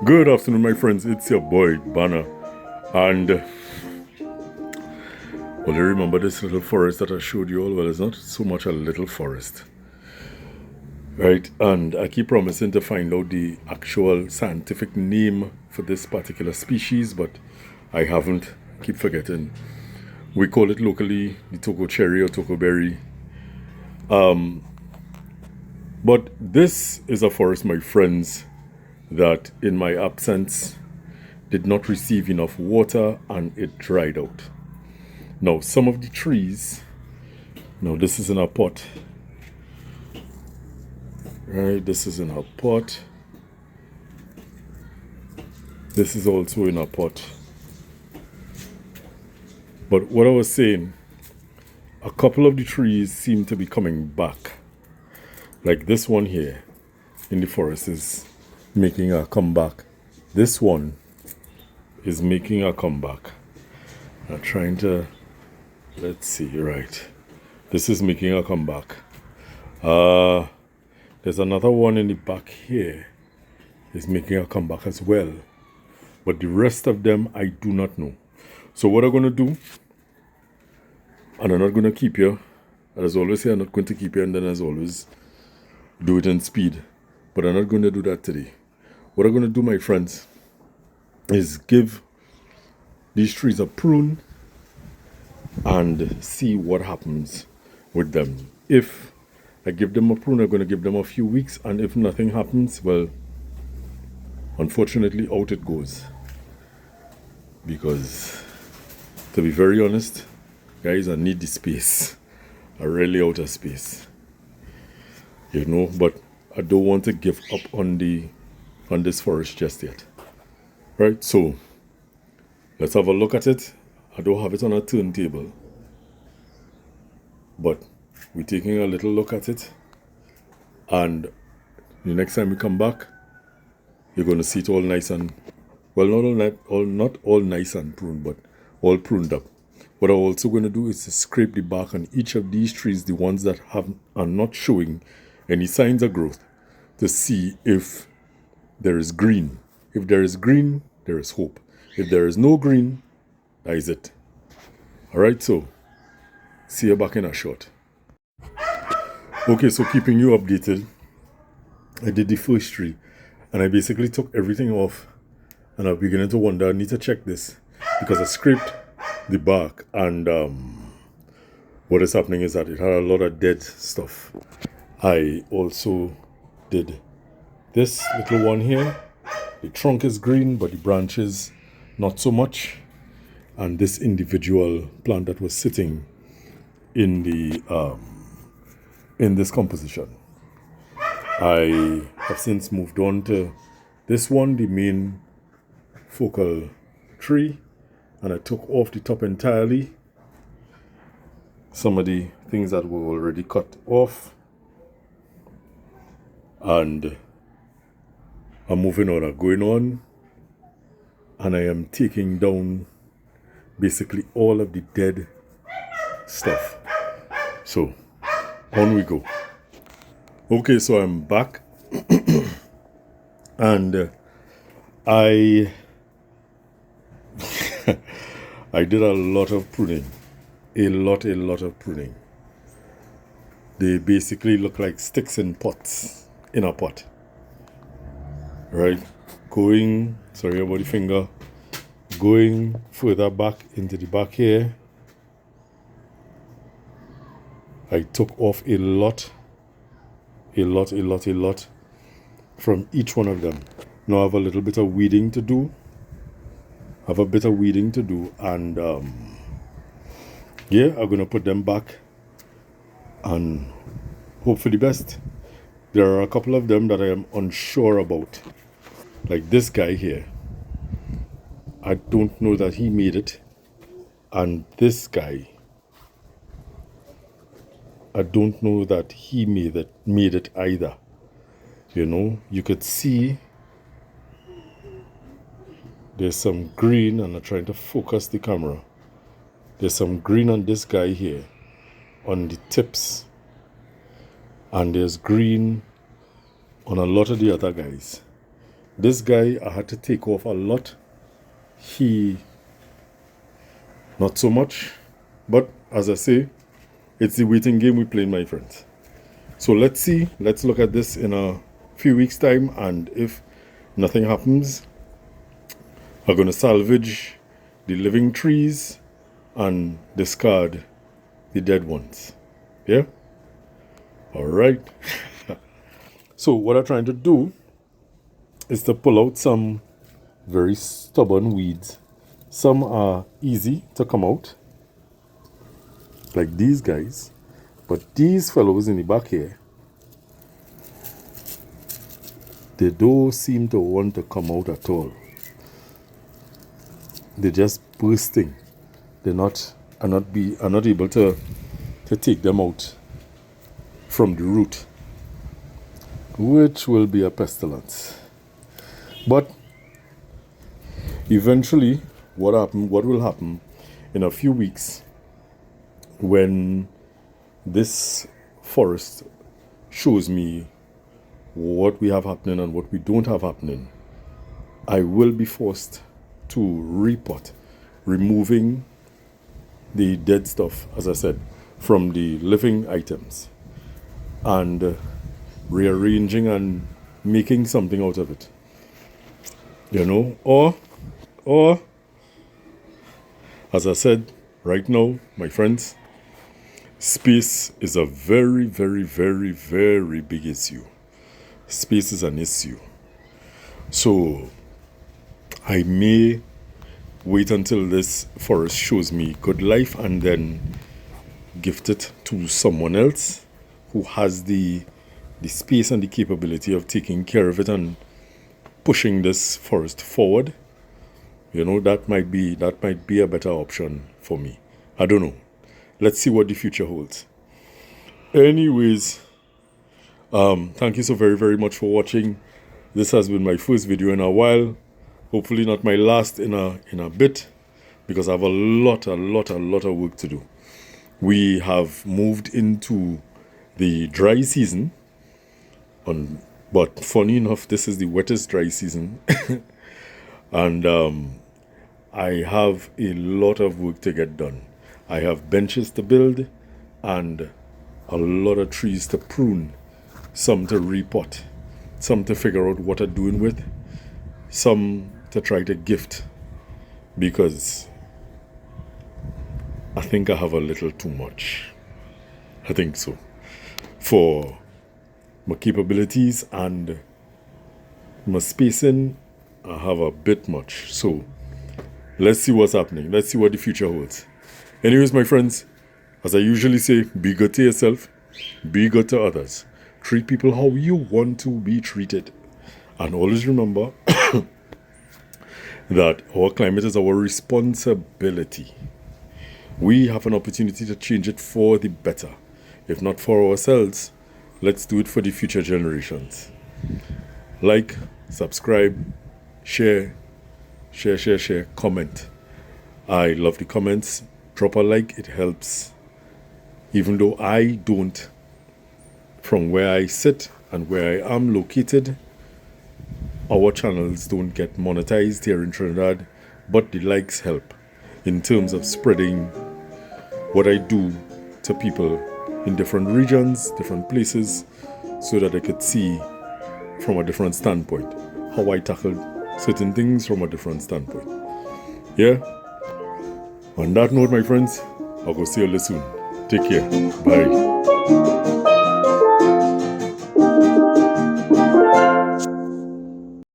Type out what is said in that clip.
Good afternoon, my friends. It's your boy Banner, and well, you remember this little forest that I showed you all? Well, it's not so much a little forest, right? And I keep promising to find out the actual scientific name for this particular species, but I haven't. Keep forgetting. We call it locally the Toco cherry or Toco berry. But this is a forest, my friends, that in my absence did not receive enough water and it dried out. Now, some of the trees, now this is in a pot, right? This is in a pot. This is also in a pot. But what I was saying, a couple of the trees seem to be coming back. Like this one here in the forest is making a comeback. This one is making a comeback. I'm trying to, let's see, right. This is making a comeback. There's another one in the back here is making a comeback as well. But the rest of them, I do not know. So what I'm going to do, and I'm not going to keep you, as always say, I'm not going to keep you, and then as always, do it in speed. But I'm not going to do that today. What I'm going to do, my friends, is give these trees a prune and see what happens with them. If I give them a prune, I'm going to give them a few weeks, and if nothing happens, well, unfortunately, out it goes. Because, to be very honest, guys, I need the space. I really out of space. You know, but I don't want to give up on this forest just yet. Right, so let's have a look at it. I don't have it on a turntable, but we're taking a little look at it, and the next time we come back, you're going to see it all nice and, well, not all nice and pruned, but all pruned up. What I'm also going to do is to scrape the bark on each of these trees, the ones that are not showing any signs of growth, to see if there is green. If there is green, there is hope. If there is no green, that is it. All right, so see you back in a short. Okay, so keeping you updated, I did the first tree, and I basically took everything off, and I'm beginning to wonder, I need to check this, because I scraped the bark, and what is happening is that it had a lot of dead stuff. I also did this little one here. The trunk is green, but the branches not so much. And this individual plant that was sitting in the in this composition, I have since moved on to this one, the main focal tree, and I took off the top entirely. Some of the things that were already cut off, and I'm moving on, I'm going on, and I am taking down basically all of the dead stuff. So, on we go. Okay, so I'm back, and I I did a lot of pruning, a lot of pruning. They basically look like sticks in pots, in a pot. Right, sorry about the finger, going further back into the back here, I took off a lot from each one of them. Now I have a little bit of weeding to do. And yeah, I'm gonna put them back and hope for the best. There are a couple of them that I am unsure about. Like this guy here, I don't know that he made it, and this guy, I don't know that he made it either. You know, you could see there's some green, and I'm trying to focus the camera. There's some green on this guy here, on the tips, and there's green on a lot of the other guys. This guy, I had to take off a lot. He, not so much. But as I say, it's the waiting game we play, my friends. So let's see. Let's look at this in a few weeks' time. And if nothing happens, I'm going to salvage the living trees and discard the dead ones. Yeah? All right. So what I'm trying to do is to pull out some very stubborn weeds. Some are easy to come out, like these guys. But these fellows in the back here, they don't seem to want to come out at all. They're just bursting. They're not, are not able to take them out from the root, which will be a pestilence. But eventually, what will happen in a few weeks, when this forest shows me what we have happening and what we don't have happening, I will be forced to repot, removing the dead stuff, as I said, from the living items, and rearranging and making something out of it. You know, or as I said, right now, my friends, space is a very, very, very, very big issue. Space is an issue. So I may wait until this forest shows me good life and then gift it to someone else who has the space and the capability of taking care of it and pushing this forest forward. You know, that might be a better option for me. I don't know. Let's see what the future holds. Anyways, thank you so very, very much for watching. This has been my first video in a while. Hopefully not my last in a bit, because I have a lot of work to do. We have moved into the dry season, but funny enough, this is the wettest dry season. And I have a lot of work to get done. I have benches to build and a lot of trees to prune, some to repot, some to figure out what I'm doing with, some to try to gift, because I think I have a little too much. I think so. For my capabilities and my spacing, I have a bit much. So let's see what's happening. Let's see what the future holds. Anyways, my friends, as I usually say, be good to yourself, be good to others. Treat people how you want to be treated. And always remember that our climate is our responsibility. We have an opportunity to change it for the better. If not for ourselves, let's do it for the future generations. Like, subscribe, share, comment. I love the comments. Drop a like, it helps. Even though I don't, from where I sit and where I am located, our channels don't get monetized here in Trinidad, but the likes help in terms of spreading what I do to people in different regions, different places, so that they could see from a different standpoint how I tackled certain things from a different standpoint. Yeah? On that note, my friends, I'll go see you all soon. Take care. Bye.